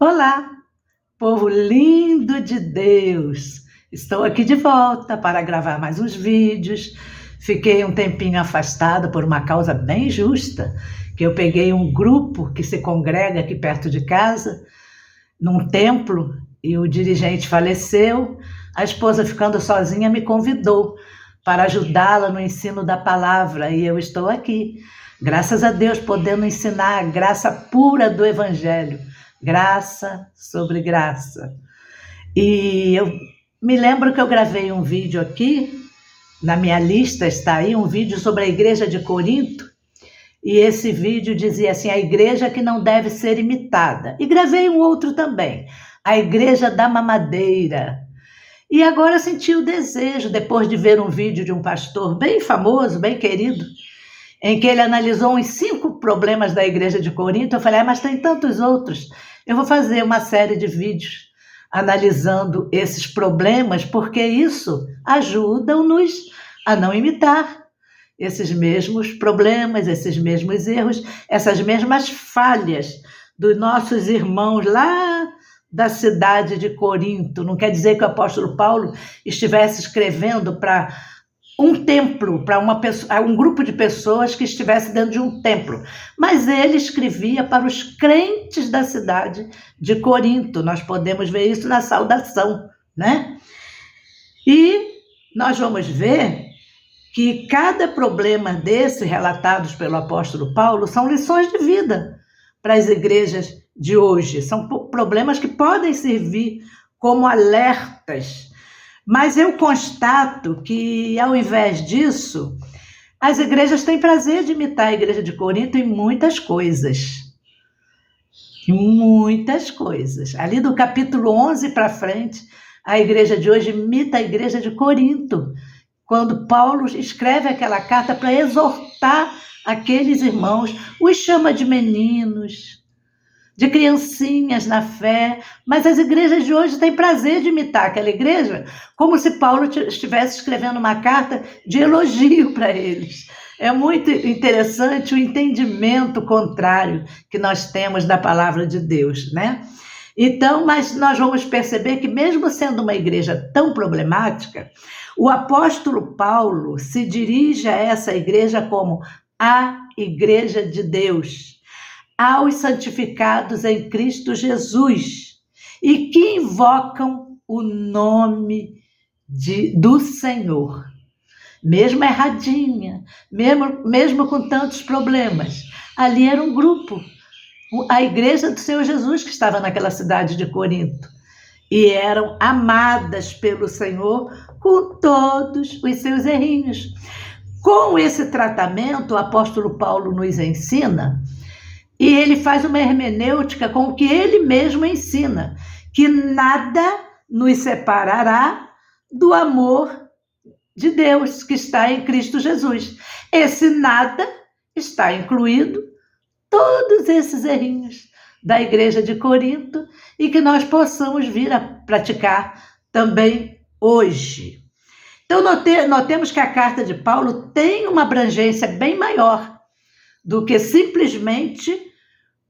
Olá, povo lindo de Deus! Estou aqui de volta para gravar mais uns vídeos. Fiquei um tempinho afastada por uma causa bem justa, que eu peguei um grupo que se congrega aqui perto de casa, num templo, e o dirigente faleceu. A esposa, ficando sozinha, me convidou para ajudá-la no ensino da palavra, e eu estou aqui, graças a Deus, podendo ensinar a graça pura do Evangelho. Graça sobre graça. E eu me lembro que eu gravei um vídeo aqui, na minha lista está aí, um vídeo sobre a igreja de Corinto, e esse vídeo dizia assim: a igreja que não deve ser imitada. E gravei um outro também, a igreja da mamadeira. E agora senti o desejo, depois de ver um vídeo de um pastor bem famoso, bem querido, em que ele analisou uns 5 problemas da igreja de Corinto. Eu falei, mas tem tantos outros. Eu vou fazer uma série de vídeos analisando esses problemas, porque isso ajuda-nos a não imitar esses mesmos problemas, esses mesmos erros, essas mesmas falhas dos nossos irmãos lá da cidade de Corinto. Não quer dizer que o apóstolo Paulo estivesse escrevendo para um templo, para um grupo de pessoas que estivesse dentro de um templo, mas ele escrevia para os crentes da cidade de Corinto. Nós podemos ver isso na saudação, né? E nós vamos ver que cada problema desse relatados pelo apóstolo Paulo são lições de vida para as igrejas de hoje. São problemas que podem servir como alertas. Mas eu constato que, ao invés disso, as igrejas têm prazer de imitar a igreja de Corinto em muitas coisas. Em muitas coisas. Ali do capítulo 11 para frente, a igreja de hoje imita a igreja de Corinto, quando Paulo escreve aquela carta para exortar aqueles irmãos, os chama de meninos, de criancinhas na fé, mas as igrejas de hoje têm prazer de imitar aquela igreja, como se Paulo estivesse escrevendo uma carta de elogio para eles. É muito interessante o entendimento contrário que nós temos da palavra de Deus, né? Então, mas nós vamos perceber que, mesmo sendo uma igreja tão problemática, o apóstolo Paulo se dirige a essa igreja como a igreja de Deus, aos santificados em Cristo Jesus, e que invocam o nome do Senhor. Mesmo erradinha, mesmo com tantos problemas, ali era um grupo, a igreja do Senhor Jesus que estava naquela cidade de Corinto, e eram amadas pelo Senhor com todos os seus errinhos. Com esse tratamento, o apóstolo Paulo nos ensina, e ele faz uma hermenêutica com o que ele mesmo ensina, que nada nos separará do amor de Deus que está em Cristo Jesus. Esse nada está incluído todos esses errinhos da igreja de Corinto, e que nós possamos vir a praticar também hoje. Então, notemos que a carta de Paulo tem uma abrangência bem maior do que simplesmente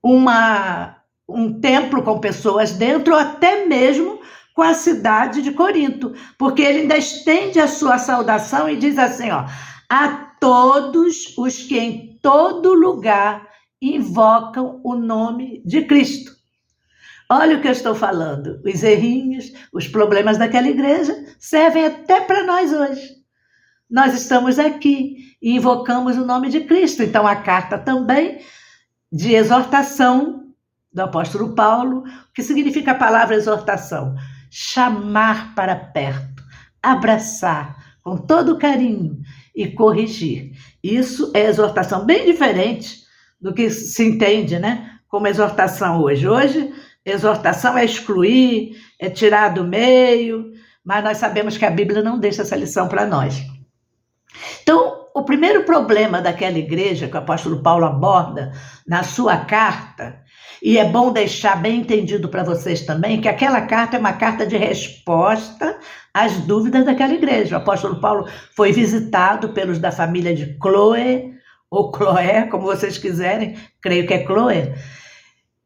um templo com pessoas dentro, ou até mesmo com a cidade de Corinto, porque ele ainda estende a sua saudação e diz assim, ó, a todos os que em todo lugar invocam o nome de Cristo. Olha o que eu estou falando, os errinhos, os problemas daquela igreja servem até para nós hoje. Nós estamos aqui e invocamos o nome de Cristo. Então, a carta também de exortação do apóstolo Paulo. O que significa a palavra exortação? Chamar para perto, abraçar com todo carinho e corrigir. Isso é exortação, bem diferente do que se entende, né, como exortação hoje. Hoje, exortação é excluir, é tirar do meio, mas nós sabemos que a Bíblia não deixa essa lição para nós. Então, o primeiro problema daquela igreja que o apóstolo Paulo aborda na sua carta, e é bom deixar bem entendido para vocês também, que aquela carta é uma carta de resposta às dúvidas daquela igreja. O apóstolo Paulo foi visitado pelos da família de Chloe, ou Chloé, como vocês quiserem, creio que é Chloe,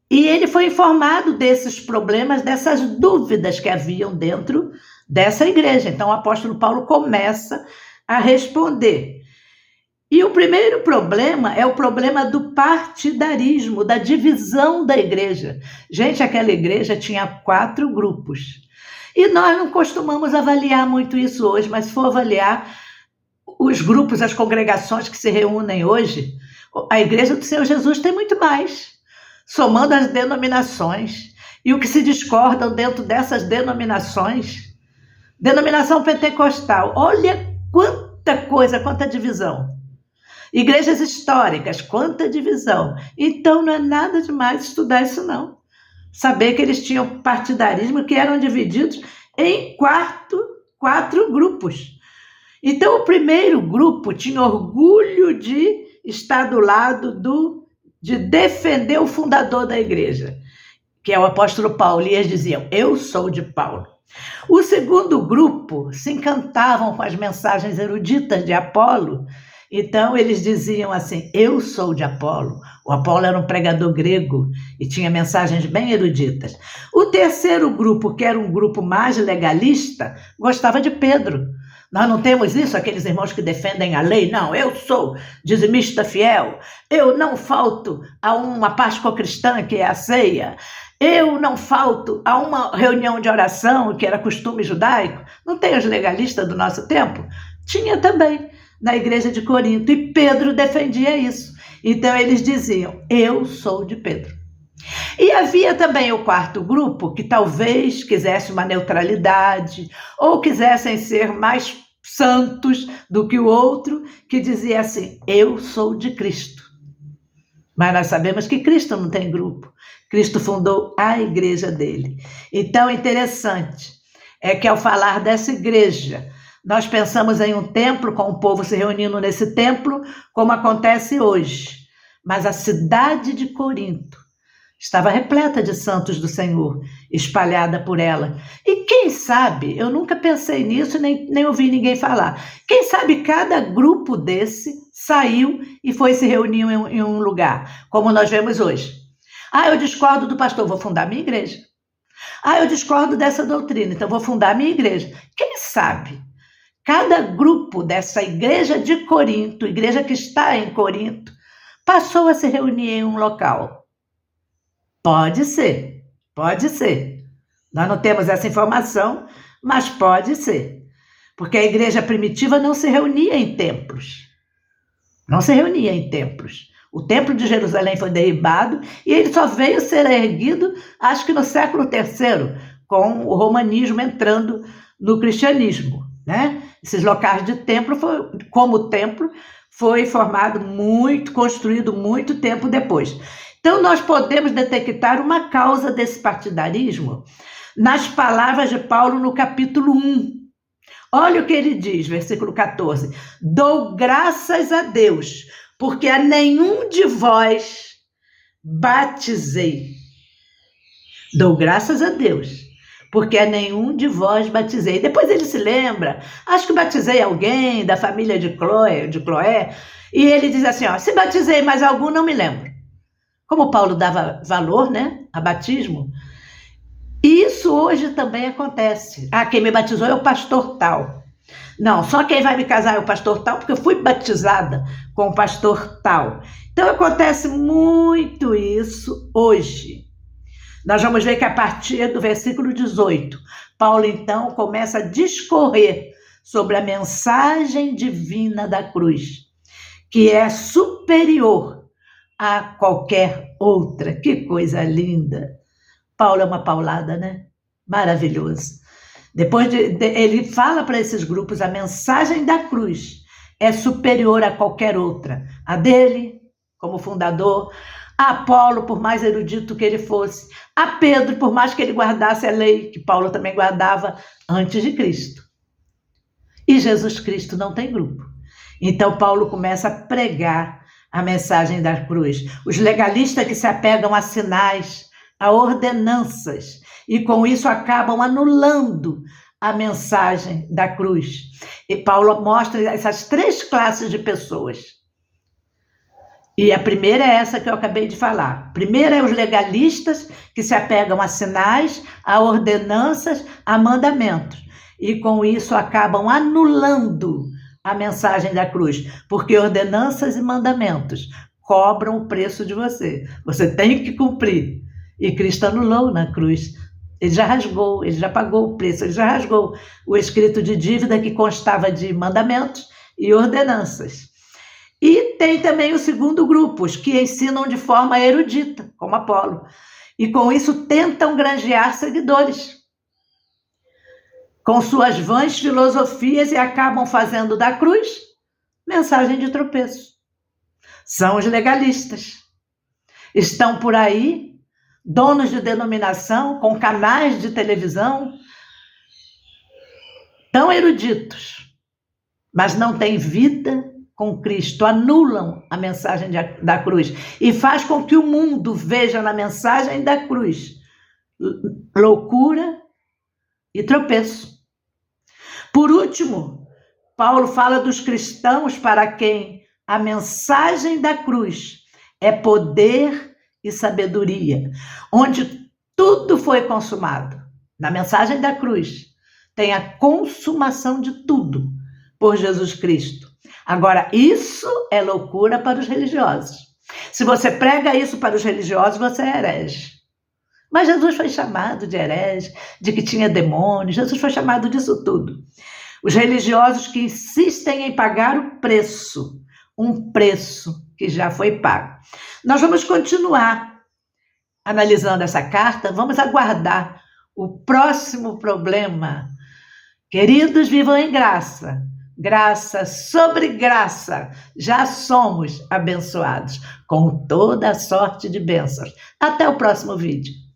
E ele foi informado desses problemas, dessas dúvidas que haviam dentro dessa igreja. Então, o apóstolo Paulo começa a responder. E o primeiro problema é o problema do partidarismo, da divisão da igreja. Gente, aquela igreja tinha 4 grupos. E nós não costumamos avaliar muito isso hoje, mas se for avaliar os grupos, as congregações que se reúnem hoje, a igreja do Senhor Jesus tem muito mais, somando as denominações e o que se discordam dentro dessas denominações. Denominação pentecostal, olha quanta coisa, quanta divisão. Igrejas históricas, quanta divisão. Então não é nada demais estudar isso não. Saber que eles tinham partidarismo, que eram divididos em 4 grupos. Então o primeiro grupo tinha orgulho de estar do lado de defender o fundador da igreja, que é o apóstolo Paulo, e eles diziam, eu sou de Paulo. O segundo grupo se encantavam com as mensagens eruditas de Apolo, então eles diziam assim, eu sou de Apolo. O Apolo era um pregador grego e tinha mensagens bem eruditas. O terceiro grupo, que era um grupo mais legalista, gostava de Pedro. Nós não temos isso, aqueles irmãos que defendem a lei. Não, eu sou dizimista fiel. Eu não falto a uma Páscoa cristã, que é a ceia. Eu não falto a uma reunião de oração, que era costume judaico. Não tem os legalistas do nosso tempo? Tinha também na igreja de Corinto. E Pedro defendia isso. Então eles diziam, eu sou de Pedro. E havia também o quarto grupo, que talvez quisesse uma neutralidade, ou quisessem ser mais santos do que o outro, que dizia assim, eu sou de Cristo. Mas nós sabemos que Cristo não tem grupo. Cristo fundou a igreja dele. Então, interessante é que ao falar dessa igreja, nós pensamos em um templo, com o povo se reunindo nesse templo, como acontece hoje. Mas a cidade de Corinto estava repleta de santos do Senhor, espalhada por ela. E quem sabe, eu nunca pensei nisso, nem ouvi ninguém falar, quem sabe cada grupo desse saiu e foi se reunir em um lugar, como nós vemos hoje. Eu discordo do pastor, vou fundar minha igreja. Eu discordo dessa doutrina, então vou fundar minha igreja. Quem sabe, cada grupo dessa igreja de Corinto, igreja que está em Corinto, passou a se reunir em um local. Pode ser, pode ser. Nós não temos essa informação, mas pode ser. Porque a igreja primitiva não se reunia em templos. Não se reunia em templos. O templo de Jerusalém foi derribado e ele só veio ser erguido, acho que no século III, com o romanismo entrando no cristianismo, né? Esses locais de templo, como templo, foi formado construído muito tempo depois. Então, nós podemos detectar uma causa desse partidarismo nas palavras de Paulo no capítulo 1. Olha o que ele diz, versículo 14. Dou graças a Deus, porque a nenhum de vós batizei. Dou graças a Deus, porque a nenhum de vós batizei. Depois ele se lembra, acho que batizei alguém da família de Cloé, e ele diz assim, se batizei mais algum, não me lembro. Como Paulo dava valor, né, a batismo. E isso hoje também acontece. Quem me batizou é o pastor tal. Não, só quem vai me casar é o pastor tal, porque eu fui batizada com o pastor tal. Então acontece muito isso hoje. Nós vamos ver que a partir do versículo 18, Paulo então começa a discorrer sobre a mensagem divina da cruz, que é superior a qualquer outra. Que coisa linda! Paulo é uma paulada, né? Maravilhoso. Depois ele fala para esses grupos, a mensagem da cruz é superior a qualquer outra. A dele, como fundador, a Apolo, por mais erudito que ele fosse, a Pedro, por mais que ele guardasse a lei, que Paulo também guardava antes de Cristo. E Jesus Cristo não tem grupo. Então Paulo começa a pregar a mensagem da cruz. Os legalistas que se apegam a sinais, a ordenanças, e com isso acabam anulando a mensagem da cruz. E Paulo mostra essas 3 classes de pessoas. E a primeira é essa que eu acabei de falar. Primeiro é os legalistas, que se apegam a sinais, a ordenanças, a mandamentos. E com isso acabam anulando a mensagem da cruz, porque ordenanças e mandamentos cobram o preço de você. Você tem que cumprir. E Cristo anulou na cruz. Ele já rasgou, ele já pagou o preço, ele já rasgou o escrito de dívida que constava de mandamentos e ordenanças. E tem também o segundo grupo, os que ensinam de forma erudita, como Apolo. E com isso tentam granjear seguidores com suas vãs filosofias e acabam fazendo da cruz mensagem de tropeço. São os legalistas. Estão por aí, donos de denominação, com canais de televisão, tão eruditos, mas não têm vida com Cristo, anulam a mensagem da cruz e faz com que o mundo veja na mensagem da cruz loucura e tropeço. Por último, Paulo fala dos cristãos para quem a mensagem da cruz é poder e sabedoria, onde tudo foi consumado. Na mensagem da cruz tem a consumação de tudo por Jesus Cristo. Agora, isso é loucura para os religiosos. Se você prega isso para os religiosos, você é herege. Mas Jesus foi chamado de herege, de que tinha demônio, Jesus foi chamado disso tudo. Os religiosos que insistem em pagar o preço, um preço que já foi pago. Nós vamos continuar analisando essa carta, vamos aguardar o próximo problema. Queridos, vivam em graça. Graça sobre graça, já somos abençoados com toda a sorte de bênçãos. Até o próximo vídeo.